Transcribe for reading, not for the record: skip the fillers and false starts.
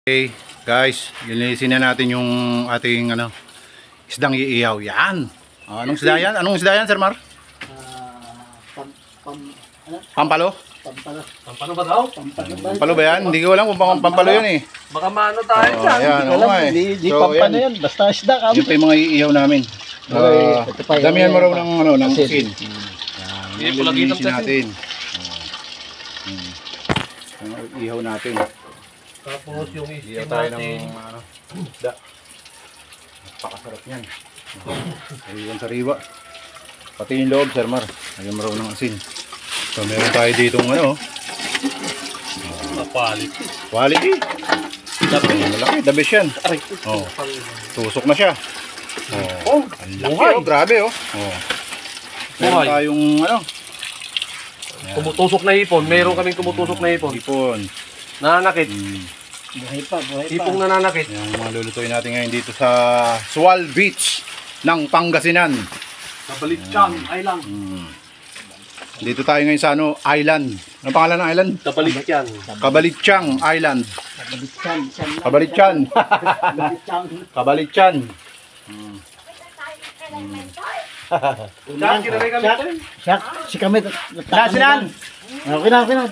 Okay, guys, linisin na natin yung ating isdang iihaw. Yan. Anong isda yan? Anong isda yan, Sir Mar? Pampalo? Pampano ba daw? Pampalo ba yan? Hindi ko alam kung pampalo yan eh. Baka maano tayo dyan. Ayan, oo nga eh. Di pampano yan, basta isda ka. Yung pa yung mga iihaw namin. Damihan mo raw ng asin. Hindi, pulagitan Linisin natin. Iihaw natin. Tapos yung Iihaw isda tayo natin. ng isda. Napakasarap yan. Ayun sariwa. Pati yung loob, Sir Mar. Ayun mo raw ng asin. So meron tayo ditong Quality. quality. Malaki, the best yan. Oh, tusok na siya. Oh, ang laki, oh, grabe oh. Oh. Meron Buhay. tayong Tumutusok na hipon. Meron kaming tumutusok na hipon. ipon. Nananakit. Buhay pa. Hipong nananakit. Yung mga lulutuin natin ngayon dito sa Sual Beach ng Pangasinan. Kabalitsyang Island. Dito tayo ngayon sa island. Anong pangalan ng island? Kabalitsyang. Kabalitsyang Island. Kabalityan. Kabalityan. Kabalityan. Diyan, kinalay kami ito. Siya, si kami. Nasinan! Okay na.